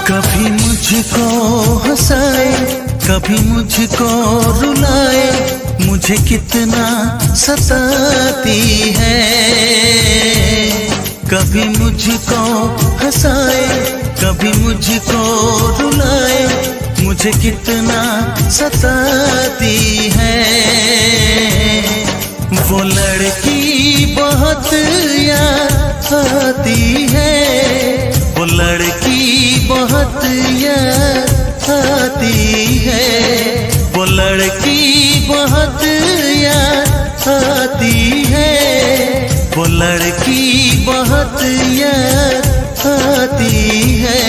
कभी मुझको हंसाए, कभी मुझको रुलाए, मुझे कितना सताती है। कभी मुझको हंसाए, कभी मुझको रुलाए, मुझे कितना सताती है। वो लड़की बहुत याद आती है, वो लड़की बहुत याद आती है, वो लड़की बहुत याद आती है, वो लड़की बहुत याद आती है।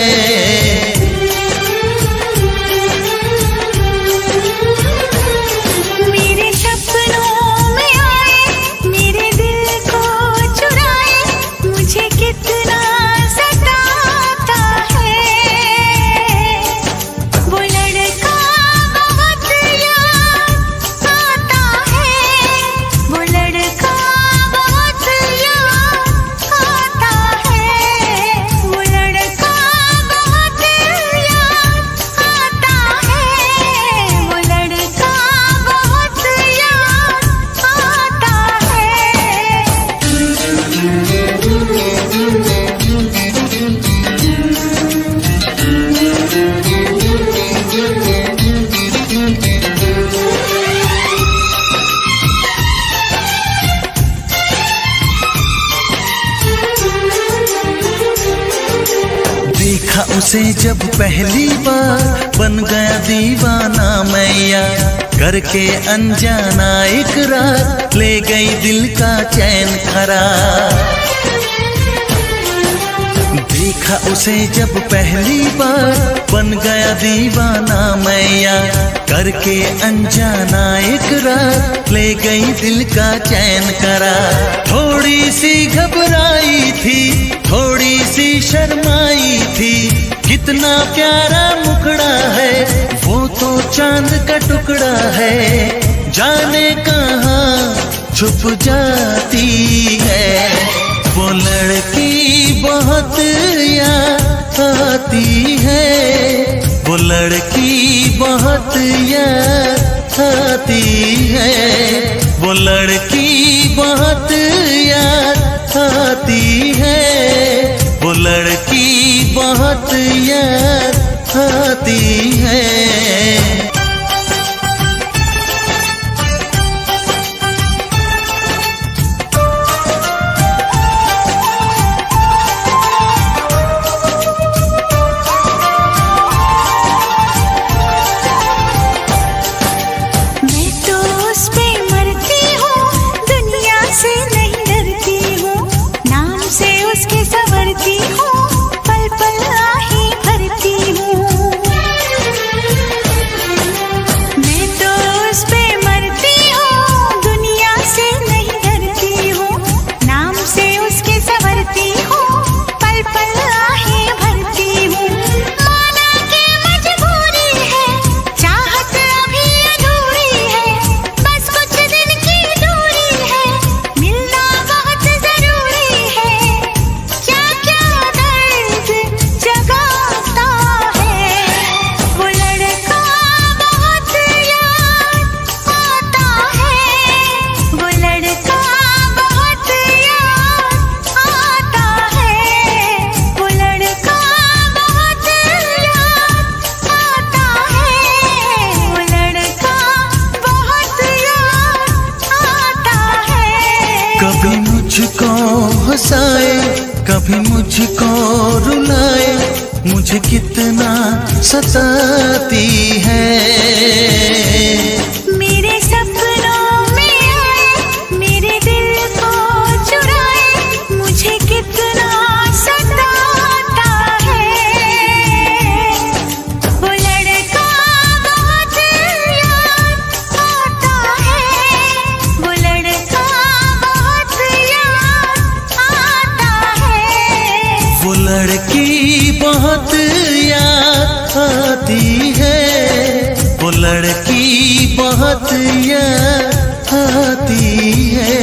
देखा उसे जब पहली बार, बन गया दीवाना मैया, करके अनजाना इकरार, ले गई दिल का चैन करार। देखा उसे जब पहली बार, बन गया दीवाना मैया, करके अनजाना इकरार, ले गई दिल का चैन करार। थोड़ी सी घबराई थी, थोड़ी सी शर्माई थी, कितना प्यारा मुखड़ा है, वो तो चांद का टुकड़ा है, जाने कहाँ छुप जाती है। वो लड़की बहुत याद आती है, वो लड़की बहुत याद आती है, वो लड़की बहुत याद आती है, वो लड़की बहुत याद आती है। कभी मुझको हंसाए, कभी मुझको रुलाए, मुझे कितना सताती है। मेरे सपनों में आए, मेरे दिल को चुराए, मुझे कितना सताता है। वो लड़का बहुत याद आता है, वो लड़का बहुत याद आता है। वो लड़की बहुत याद आती है, वो लड़की बहुत याद आती है।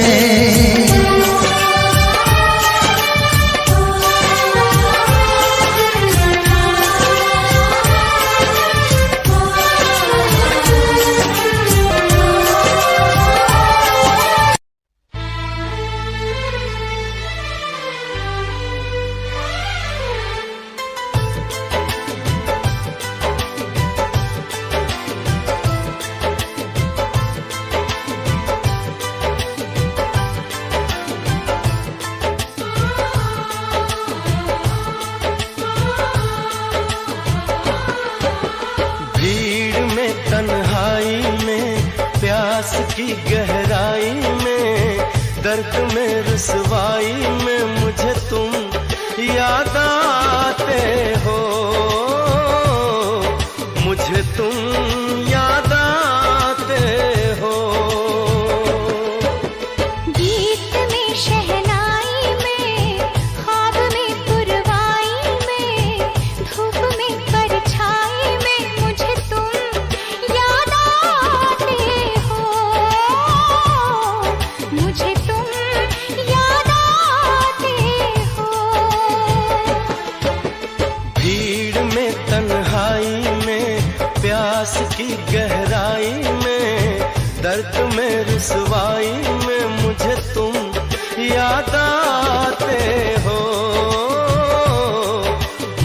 तन्हाई में, प्यास की गहराई में, दर्द में रुसवाई में मुझे तुम याद आते हो, मुझे तुम याद आते हो। गीत में शहनाई में, ख्वाब में पुरवाई में, धूप में परछाई में मुझे तुम याद आते हो, मुझे तुम याद आते हो। भीड़ में तन्हाई में, प्यास की गहराई में, दर्द में रुसवाई में मुझे तुम याद आते हो,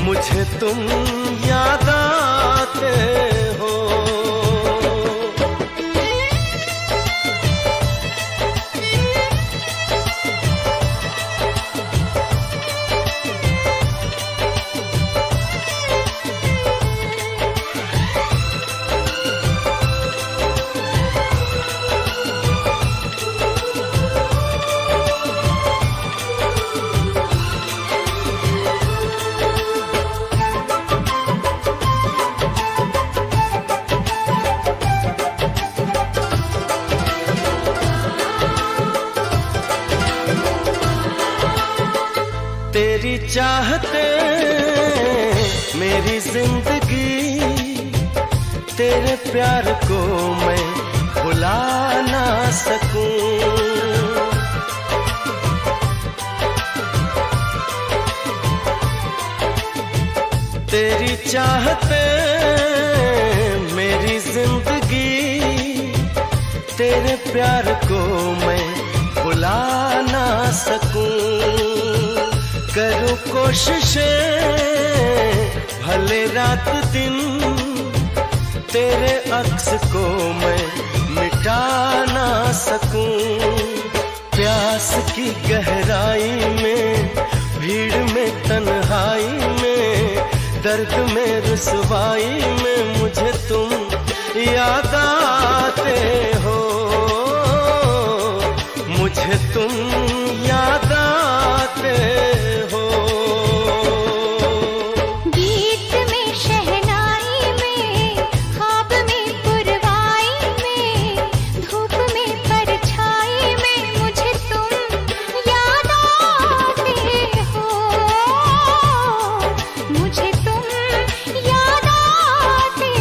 मुझे तुम याद आते हो। तेरी चाहते मेरी जिंदगी, तेरे प्यार को मैं भुला ना सकूं। तेरी चाहते मेरी जिंदगी, तेरे प्यार को मैं भुला ना सकूं। करूं कोशिशें भले रात दिन, तेरे अक्स को मैं मिटा ना सकूं। प्यास की गहराई में, भीड़ में तन्हाई में, दर्द में रुसवाई में मुझे तुम याद आते हो, मुझे तुम याद आते हो। गीत में शहनाई में, ख्वाब में पुरवाई में, धूप में परछाई में मुझे तुम याद आते हो, मुझे तुम याद आते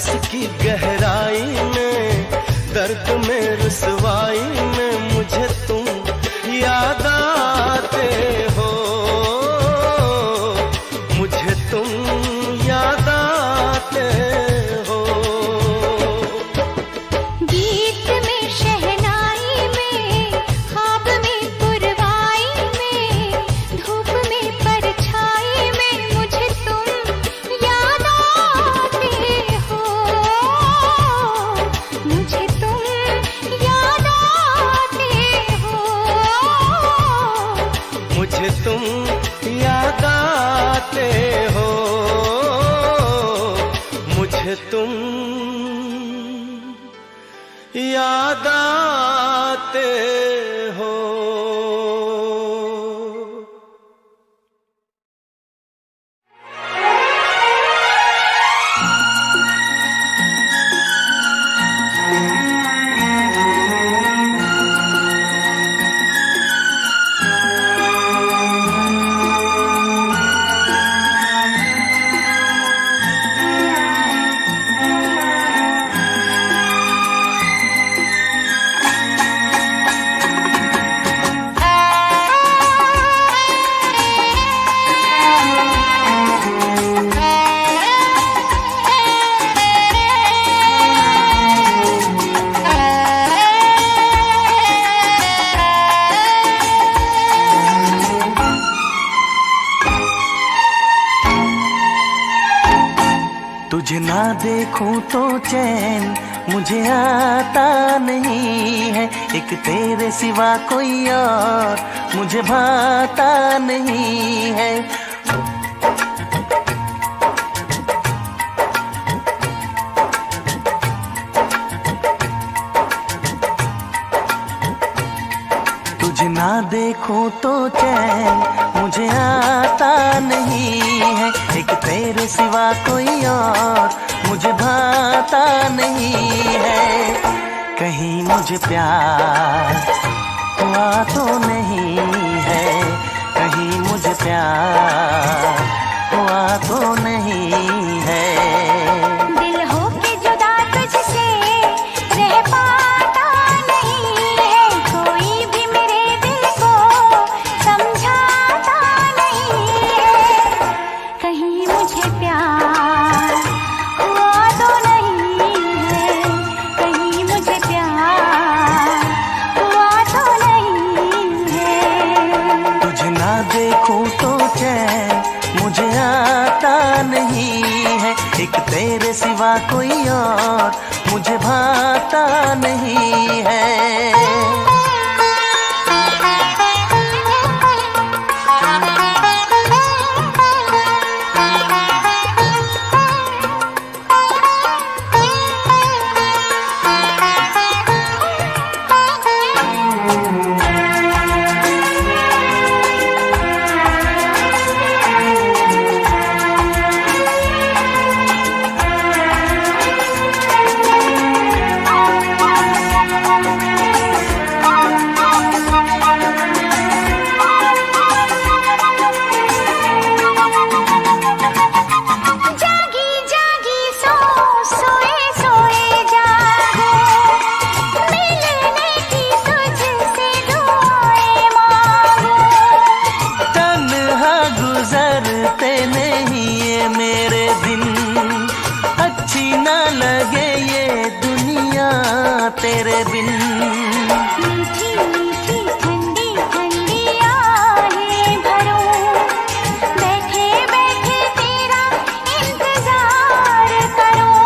प्यास की गहराई में, दर्द में रुसवाई में मुझे तुम याद आते हो, मुझे तुम याद आते हो। गीत में शहनाई में, ख्वाब में पुरवाई में, धूप में परछाई में मुझे तुम याद आते हो, मुझे तुम याद आते हो, मुझे तुम याद आते हो, मुझे तुम याद आते हो। तुझे ना देखूं तो चैन मुझे आता नहीं है, एक तेरे सिवा कोई और मुझे भाता नहीं है। तुझे ना देखूं तो चैन मुझे आता नहीं है, एक तेरे सिवा कोई और मुझे भाता नहीं है। कहीं मुझे प्यार हुआ तो नहीं है, कहीं मुझे प्यार हुआ तो नहीं है। दिल हो के जुदा तुझसे रह पाता नहीं है, कोई भी मेरे दिल को समझाता नहीं है। कहीं मुझे प्यार हुआ तो नहीं है, कहीं मुझे प्यार हुआ तो नहीं है। तुझे ना देखूं तो चैन मुझे आता नहीं है, एक तेरे सिवा कोई और मुझे भाता नहीं है। तेरे बिन मीठी मीठी ठंडी ठंडी आहें भरूं, बैठे बैठे तेरा इंतजार करूं,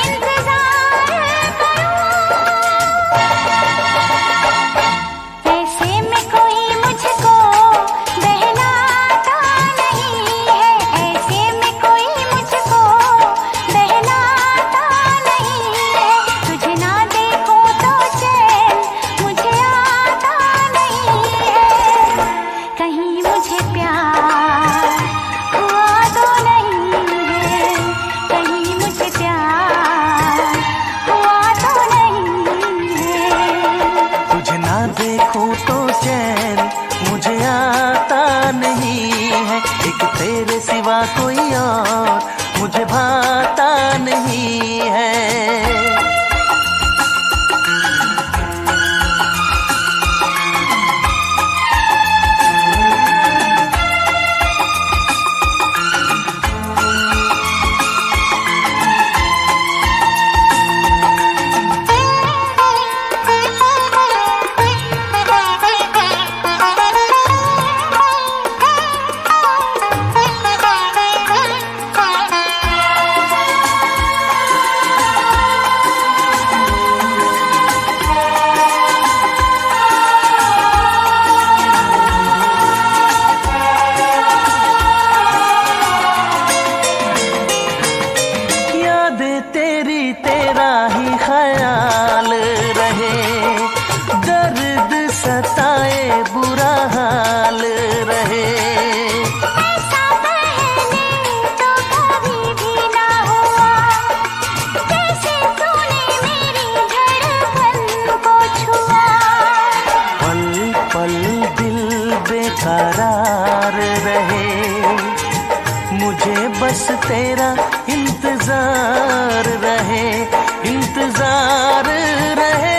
इंतजार करूं। ऐसे में कोई मुझको बहलाता नहीं है, ऐसे में कोई मुझको बहलाता नहीं है। तुझे ना देखो तो चैन मुझे आता नहीं है, कहीं मुझे प्यार हुआ तो नहीं है, कहीं मुझे प्यार हुआ तो नहीं है। तुझे ना देखूं तो चैन मुझे आता नहीं है, एक तेरे सिवा कोई और मुझे भाता नहीं है। तेरा ही ख्याल रहे, दर्द सताए बुरा हाल रहे। ऐसा पहले तो कभी भी ना हुआ, जैसे तूने मेरी धड़कन को छुआ। पल पल दिल बेकरार रहे, मुझे बस तेरा इंतजार रहे, इंतजार रहे।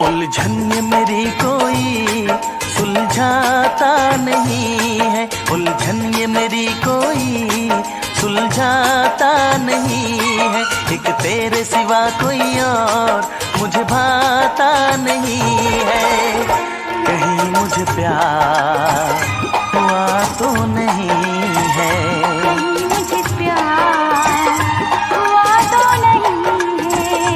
उलझन ये मेरी कोई सुलझाता नहीं है, उलझन ये मेरी कोई सुलझाता नहीं है। एक तेरे सिवा कोई और मुझे भाता नहीं है। कहीं मुझे प्यार हुआ तो नहीं है, कहीं मुझे प्यार हुआ तो नहीं है।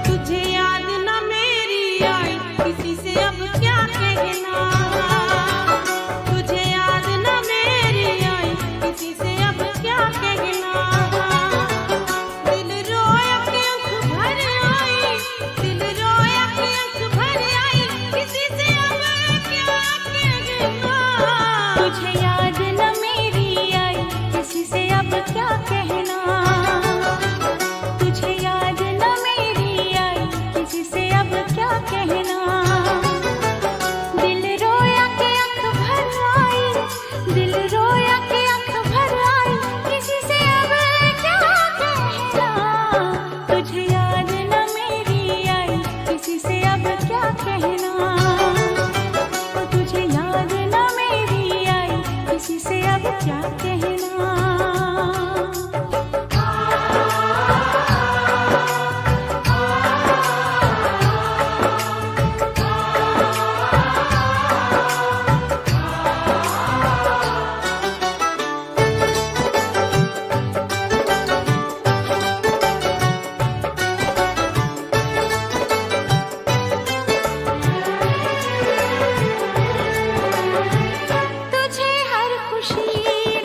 तुझे याद न मेरी आई किसी से अब क्या कहना, तुझे याद न मेरी आई किसी से अब क्या कहना। दिल रोया कि आँख भर आई, दिल रोया कि आँख भर आई किसी से अब क्या कहना। तुझे याद न मेरी आई किसी से अब क्या कहना, तुझे याद न मेरी आई किसी से अब क्या कहना। दिल रोया कि आँख भर आई, दिल रोया कि आँख भर आई किसी से अब क्या कहना। तुझे याद न मेरी आई किसी से अब क्या कहना, तुझे याद न मेरी आई किसी से अब क्या कहना। तुझे हर खुशी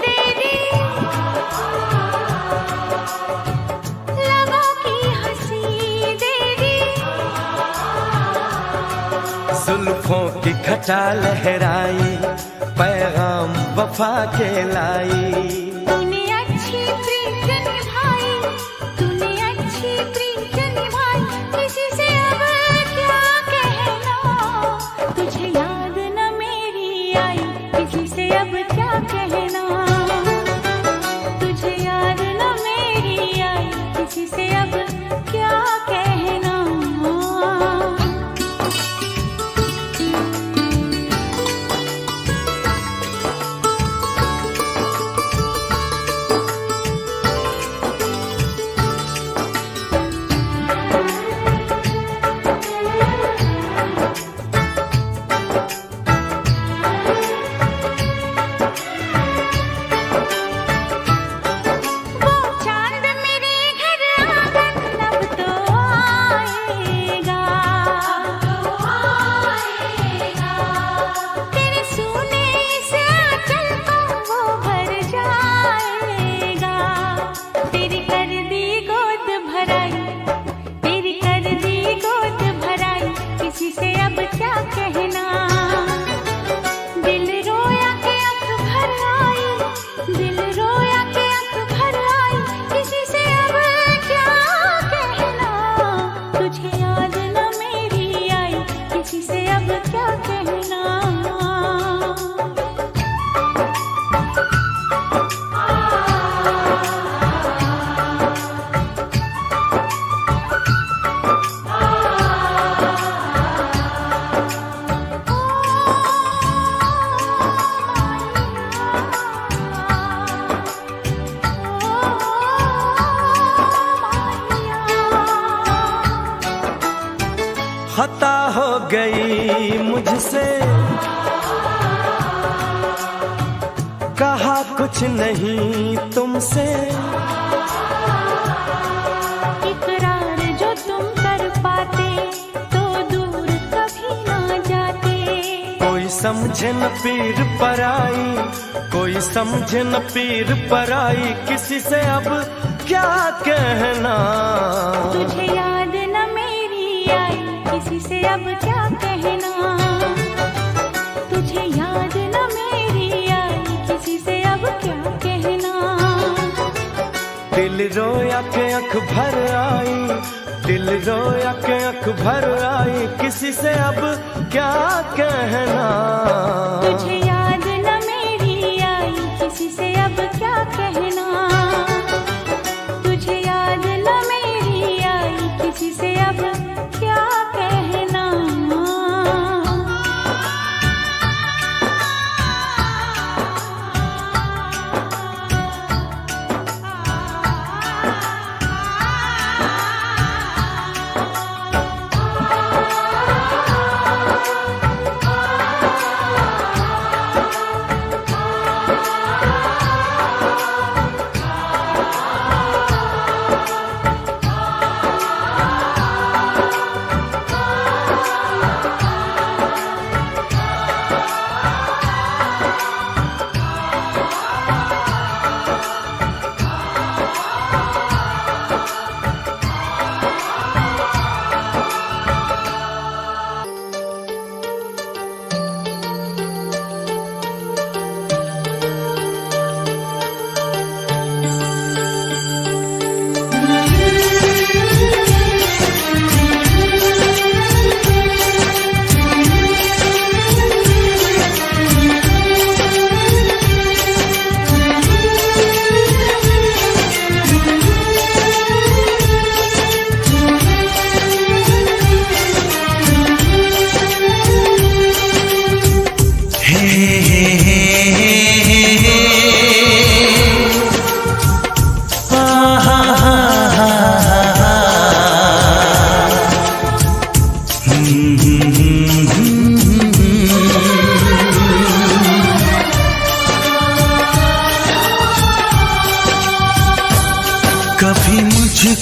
दे दी, लबों की हंसी दे दी। जुल्फों की घटा लहराई, पैगाम वफा के लाई। तूने अच्छी प्रीत निभाई, तूने अच्छी प्रीत निभाई किसी से अब क्या कहना। तुझे याद न मेरी आई किसी से अब क्या कहना, तुझे याद न मेरी आई किसी से अब क्या कहना। वो चांद मेरे घर आंगन अब तो आएगा, तेरे सूने से आंचल को वो भर जाएगा। तेरी कर दी गोद भराई, तेरी कर दी गोद भराई किसी से अब क्या कहना। दिल रोया कि आँख भर आई, दिल रोया कि आँख भर आई किसी से अब क्या कहना। तुझे याद न मेरी आई किसी से अब क्या कहना। खता हो गई मुझसे, कहा कुछ नहीं तुमसे। इकरार जो तुम कर पाते तो दूर कभी ना जाते। कोई समझे न पीर पराई, कोई समझे न पीर पराई किसी से अब क्या कहना। तुझे याद न मेरी आई किसी से अब क्या कहना, तुझे याद न मेरी आई किसी से अब क्या कहना। दिल रोया के आँख भर आई, दिल रोया के आँख भर आई किसी से अब क्या कहना। तुझे याद न मेरी आई किसी से अब क्या कहना, तुझे याद न मेरी आई किसी से अब क्या कहना।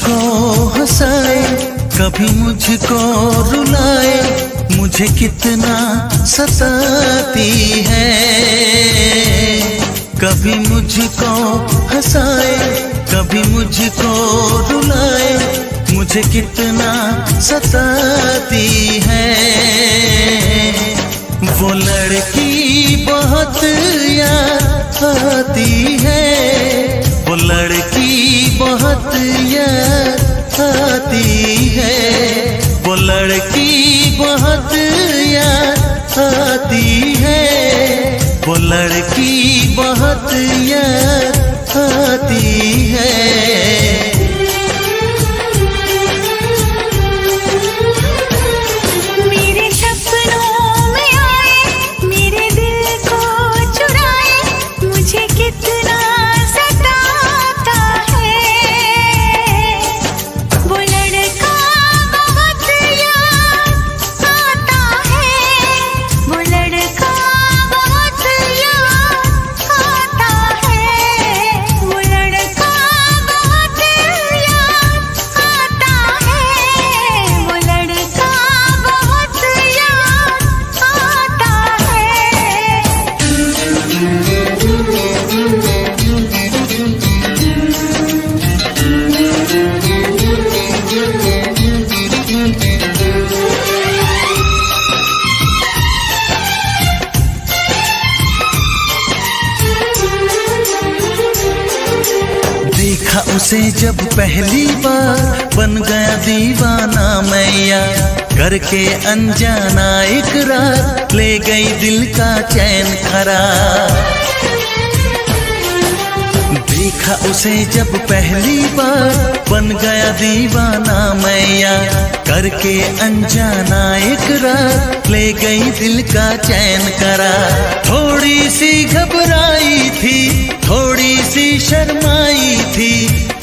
मुझको हंसाए, कभी मुझको रुलाए, मुझे कितना सताती है। कभी मुझको हंसाए, कभी मुझको रुलाए, मुझे कितना सताती है। वो लड़की बहुत याद आती है, वो लड़की बहुत याद आती है, वो लड़की बहुत याद आती है, वो लड़की बहुत याद आती है। देखा उसे जब पहली बार, बन गया दीवाना मैया, करके अनजाना इकरार, ले गई दिल का चैन करार। देखा उसे जब पहली बार, बन गया दीवाना मैया, करके अनजाना इकरार, ले गई दिल का चैन करार। थोड़ी सी घबराई थी, थोड़ी सी शर्माई थी,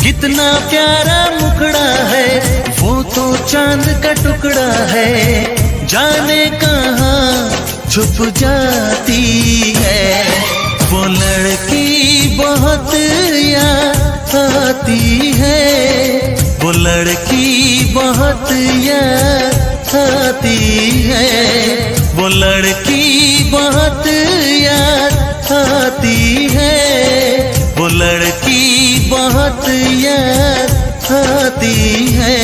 कितना प्यारा मुखड़ा है, वो तो चांद का टुकड़ा है, जाने कहाँ छुप जाती है। वो लड़की बहुत याद आती है, वो लड़की बहुत याद आती है, वो लड़की बहुत याद आती है, वो लड़की बहुत याद आती है।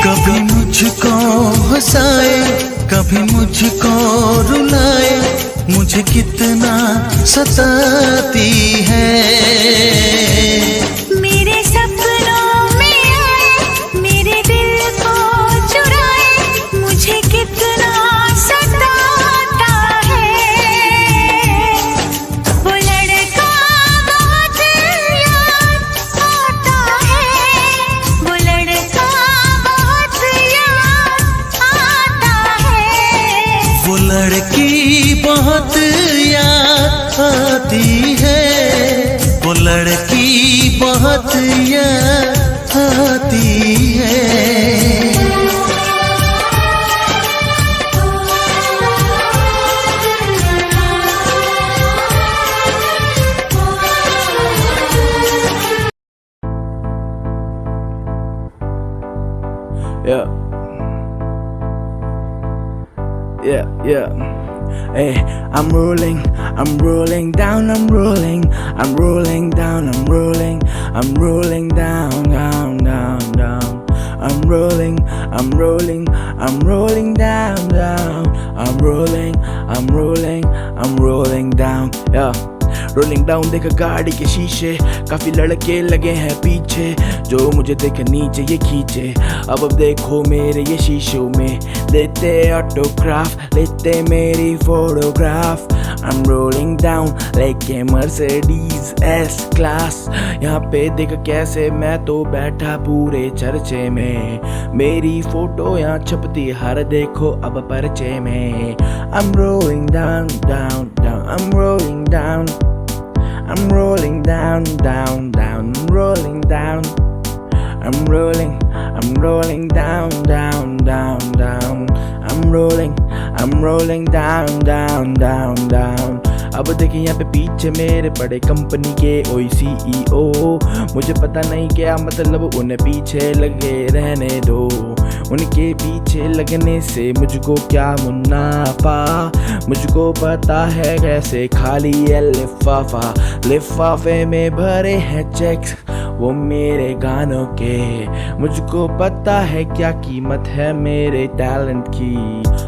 कभी मुझको हंसाए, कभी मुझको रुलाए, मुझे कितना सताती है। मेरे सपनों में आए, मेरे दिल को चुराए, मुझे कितना सताता है। वो लड़का बहुत याद आता है, वो लड़का बहुत याद आता है। वो लड़की बहुत याद आती है, वो लड़की बहुत याद आती है। Yeah. Hey, I'm rolling down, I'm rolling down, I'm rolling down, down, down, down. I'm rolling down, down. I'm rolling down, yeah. Rolling down देखा गाड़ी के शीशे, काफी लड़के लगे हैं पीछे, जो मुझे देखे नीचे ये खींचे। अब देखो मेरे ये शीशों में, लेते ऑटोग्राफ, लेते मेरी फोटोग्राफ। I'm rolling down लेके मर्सिडीज एस क्लास। यहाँ पे देख कैसे मैं तो बैठा पूरे चर्चे में, मेरी फोटो यहाँ छपती हर देखो अब पर्चे में। I'm rolling down, down, down, I'm rolling down, I'm rolling down, down, down, I'm rolling down, I'm rolling down, down, down, down, I'm rolling down, down, down, down। अब देखिए यहाँ पे पीछे मेरे बड़े कंपनी के ओई CEO, मुझे पता नहीं क्या मतलब उन्हें पीछे लगे रहने दो, उनके पीछे लगने से मुझको क्या मुनाफा, मुझको पता है कैसे खाली है लिफाफा, लिफाफे में भरे हैं चेक्स वो मेरे गानों के, मुझको पता है क्या कीमत है मेरे टैलेंट की।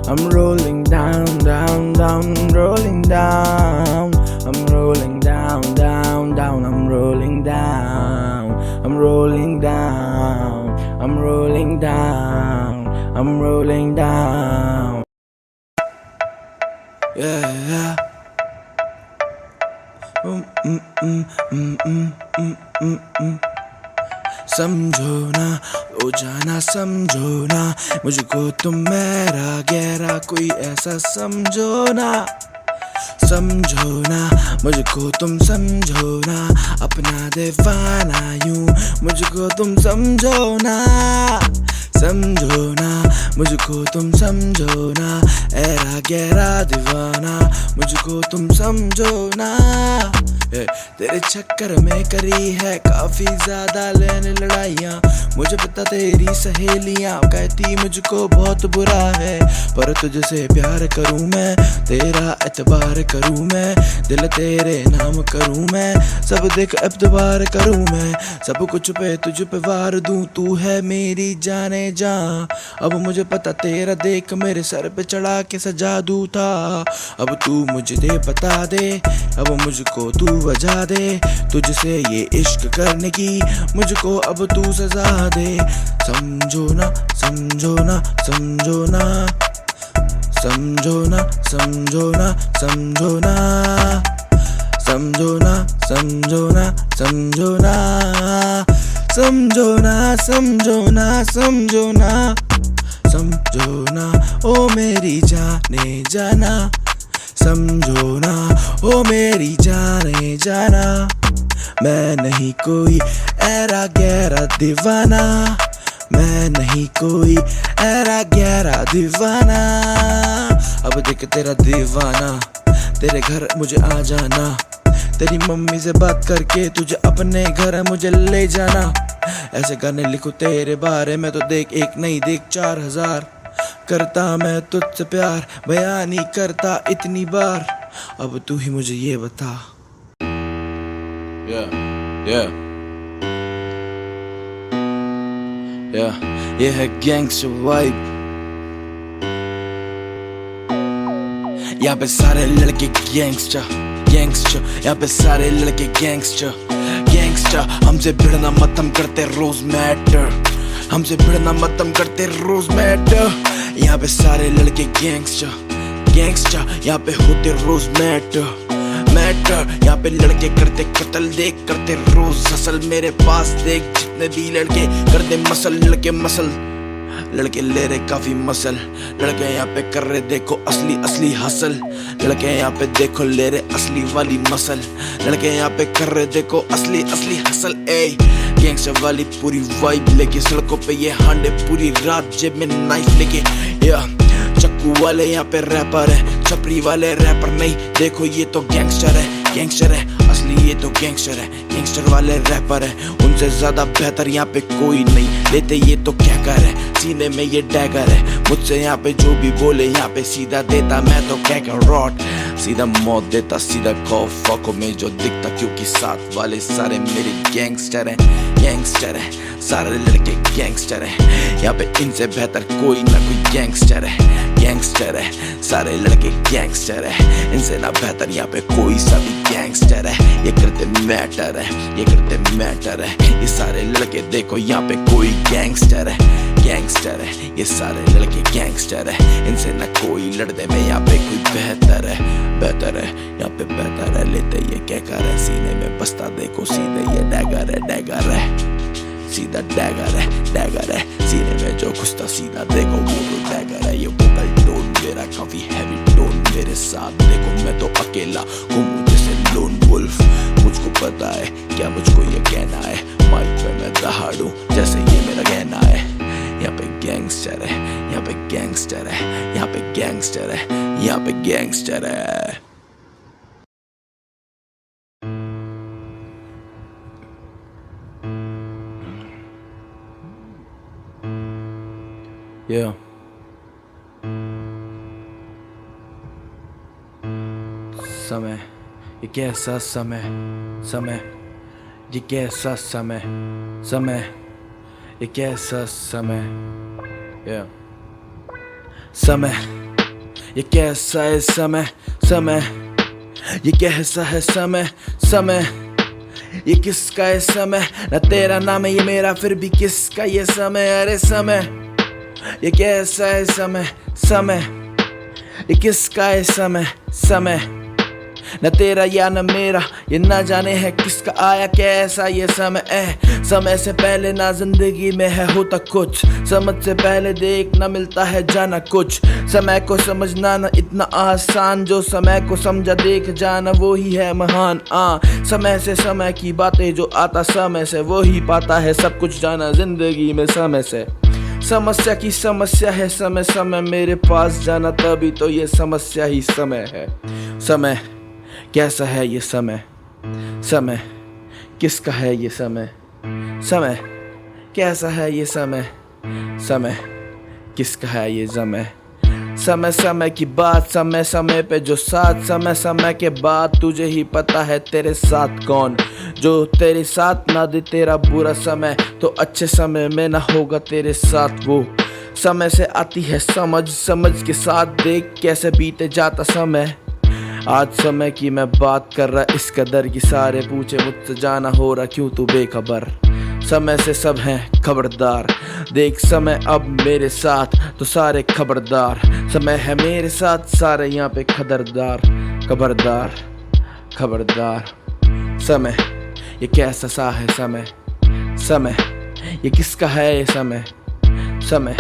I'm rolling down, down, down, I'm rolling down, I'm rolling down, down, down, I'm rolling down, I'm rolling down, I'm rolling down, I'm rolling down, yeah, समझो ना ओ जाना, समझो ना मुझको तुम मेरा गहरा कोई ऐसा, समझो ना, समझो ना मुझको तुम, समझो ना अपना दीवाना यूं मुझको तुम, समझो ना, समझो ना मुझको तुम, समझो ना ऐरा गहरा दीवाना मुझको तुम, समझो ना। तेरे चक्कर में करी है काफी ज्यादा लेने लड़ाइयाँ, मुझे पता तेरी सहेलियाँ कहती मुझको बहुत बुरा है, पर तुझसे प्यार करूँ मैं, तेरा एतबार करूँ मैं, दिल तेरे नाम करूँ मैं, सब देख एतबार करूँ मैं, सब कुछ पे तुझ पे वार दूँ, तू है मेरी जाने जा। अब मुझे पता तेरा देख मेरे सर पे चढ़ा के सजा दूँ था, अब तू मुझे दे बता दे, अब मुझको तू वजह दे, तुझसे ये इश्क करने की मुझको अब तू सजा दे। समझो ना, समझो ना, समझो ना, समझो ना, समझो ना, समझो ना, समझो ना, समझो ना, समझो ना, समझो ना, समझो ना, समझो ना, समझो ना ओ मेरी जाने जाना, समझो ना ओ मेरी जाने जाना, मैं नहीं कोई ऐरा गहरा दीवाना, मैं नहीं कोई ऐरा गहरा दीवाना। अब देख तेरा दीवाना, तेरे घर मुझे आ जाना, तेरी मम्मी से बात करके तुझे अपने घर मुझे ले जाना, ऐसे गाने लिखूं तेरे बारे में तो देख एक नहीं देख 4000, करता मैं तुझसे प्यार बयान नहीं करता इतनी बार, अब तू ही मुझे ये बता। ये है गैंगस्टर वाइब, यहाँ पे सारे लड़के गैंगस्टर गैंगस्टर, यहाँ पे सारे लड़के गैंगस्टर गैंगस्टर, हमसे भिड़ना मत हम करते रोज मैटर, हमसे भिड़ना मत हम करते रोज मैटर, यहाँ पे सारे लड़के गैंगस्टर गैंगस्टर, यहाँ पे होते रोज मैटर मैटर, यहाँ पे लड़के करते कत्ल देख करते रोज हसल, मेरे पास देख जितने भी लड़के करते मसल, लड़के मसल, लड़के ले रहे काफी मसल, लड़के यहाँ पे कर रहे देखो असली असली हसल, लड़के यहाँ पे देखो ले रहे असली वाली मसल, लड़के यहाँ पे कर रहे देखो असली असली हसल। ए गैंगस्टर वाली पूरी वाइब लेके सड़कों पे ये हांडे पूरी रात, जेब में नाइफ लेके, या चक्कू वाले यहाँ पे रैपर है, छपरी वाले रैपर नहीं, देखो ये तो गैंगस्टर है, गैंगस्टर है असली असली ये तो गैंगस्टर है, गैंगस्टर वाले रैपर है, उनसे ज्यादा बेहतर यहाँ पे कोई नहीं, लेते ये तो क्या कर है, सीने में ये डैगर है, मुझसे यहाँ पे जो भी बोले यहाँ पे सीधा देता, मैं तो क्या कर रॉट, सीधा मौत देता, सीधा खौफ आंखों में जो दिखता, क्योंकि साथ वाले सारे मेरे गैंगस्टर हैं, गैंगस्टर है, सारे लड़के गैंगस्टर है, यहाँ पे इनसे बेहतर कोई ना कोई गैंगस्टर है, गैंगस्टर है, सारे लड़के गैंगस्टर है, इनसे ना बेहतर यहाँ पे कोई सा भी गैंगस्टर है, ये करते मैटर है, ये करते मैटर है, ये सारे लड़के देखो यहाँ पे कोई गैंगस्टर है, गैंगस्टर है, ये सारे लड़के गैंगस्टर है, इनसे ना कोई लड़ने में यहाँ पे कोई बेहतर है, बेहतर है, यहाँ पे बेहतर है, लेते ये क्या कर है, सीने में बसता देखो सीधे ये डैगर है, डैगर है, सीधा डैगर है, डैगर है, सीने में जो घुसता सीधा देखो वो तो डैगर है, ये वोकल टोन मेरा काफी हैवी टोन, मेरे साथ देखो मैं तो अकेला घूमूं जैसे लोन वुल्फ, मुझको पता है क्या मुझको ये कहना है, माइक पे मैं दहाड़ूं जैसे ये मेरा कहना है, यहाँ पे गैंगस्टर है, यहाँ पे गैंगस्टर है, यहाँ पे गैंगस्टर है, यहाँ पे गैंगस्टर है। Yeah. समय, ये कैसा समय, समय, ये कैसा समय, समय, ये कैसा समय, yeah. समय, ये कैसा है समय, समय, ये कैसा है समय, समय, ये किसका है समय, ना तेरा नाम है ये मेरा फिर भी किसका ये समय, अरे समय, ये कैसा है समय, समय, ये किसका है समय, समय, न तेरा या न मेरा, ये ना जाने है किसका आया कैसा ये समय है, समय से पहले ना जिंदगी में है होता कुछ, समझ से पहले देख ना मिलता है जाना कुछ, समय को समझना ना इतना आसान, जो समय को समझा देख जाना वो ही है महान, समय से समय की बातें जो आता समय से, वो ही पाता है सब कुछ जाना जिंदगी में समय से, समस्या की समस्या है समय, समय मेरे पास जाना तभी तो ये समस्या ही समय है, समय कैसा है ये समय, समय किसका है ये समय, समय कैसा है ये समय, समय किसका है ये समय, समय समय की बात, समय समय पे जो साथ, समय समय के बाद तुझे ही पता है तेरे साथ कौन, जो तेरे साथ ना दे तेरा बुरा समय, तो अच्छे समय में ना होगा तेरे साथ वो, समय से आती है समझ, समझ के साथ देख कैसे बीते जाता समय, आज समय की मैं बात कर रहा इस कदर की सारे पूछे मुझसे जाना हो रहा क्यों तू बेखबर, समय से सब हैं खबरदार, देख समय अब मेरे साथ तो सारे खबरदार, समय है मेरे साथ सारे यहाँ पे खबरदार, खबरदार, खबरदार, समय ये कैसा सा है समय, समय ये किसका है ये समय, समय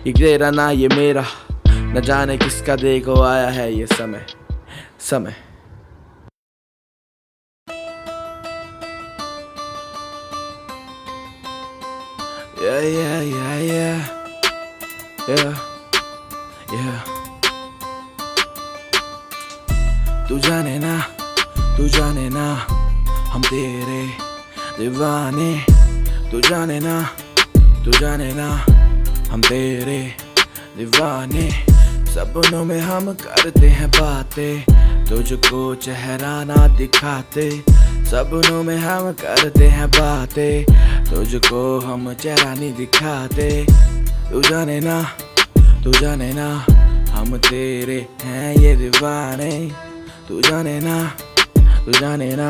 ये तेरा ना ये मेरा, न जाने किसका देखो आया है ये समय, समय। Yeah, yeah, yeah, yeah, yeah, yeah. तू जाने ना, तू जाने ना, हम तेरे दीवाने, तू जाने ना, तू जाने ना, हम तेरे दीवाने, सपनों में हम करते हैं बातें, तुझको चेहरा ना दिखाते, सपनों में हम करते हैं बातें, तुझको हम चेहरा नहीं दिखाते, तू जाने ना, तू जाने ना, हम तेरे हैं ये दीवाने, तू जाने ना, तू जाने ना,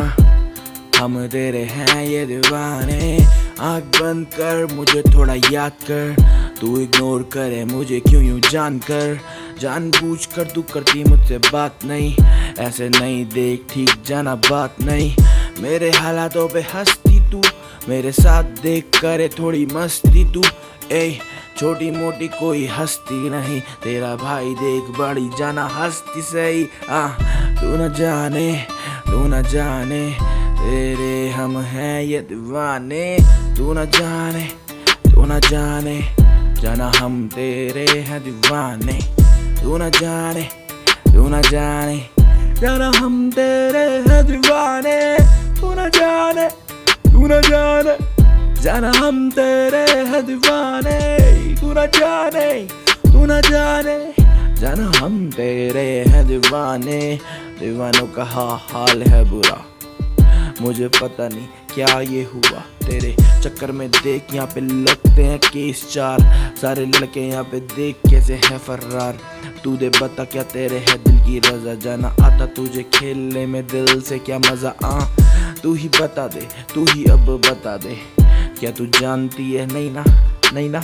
हम तेरे हैं ये दीवाने, आँख बंद कर मुझे थोड़ा याद कर, तू इग्नोर करे मुझे क्यों यूं जानकर, जानबूझ कर तू करती मुझसे बात नहीं, ऐसे नहीं देख ठीक जाना बात नहीं, मेरे हालातों पे हंसती तू, मेरे साथ देख करे थोड़ी मस्ती तू, ए छोटी मोटी कोई हस्ती नहीं, तेरा भाई देख बड़ी जाना हस्ती सही, तू न जाने, तू न जाने, तेरे हम हैं ये दीवाने, तू न जाने, तू न जाने, जाना हम तेरे हैं दीवाने, तू न जाने, तू न जाने, जाना हम तेरे हैं दीवाने, तू न जाने, तू न जाने, जाना हम तेरे हैं दीवाने, तू न जाने, तू न जाने, जाना हम तेरे हैं दीवाने। दीवानों का हाल है बुरा, मुझे पता नहीं क्या ये हुआ तेरे चक्कर में। देख यहाँ पे लगते हैं केस 4, सारे लड़के यहाँ पे देख कैसे है फर्रार। तू दे बता क्या तेरे है दिल की रजा, जाना आता तुझे खेलने में दिल से क्या मजा तू ही बता दे, तू ही अब बता दे, क्या तू जानती है नहीं ना, नहीं ना।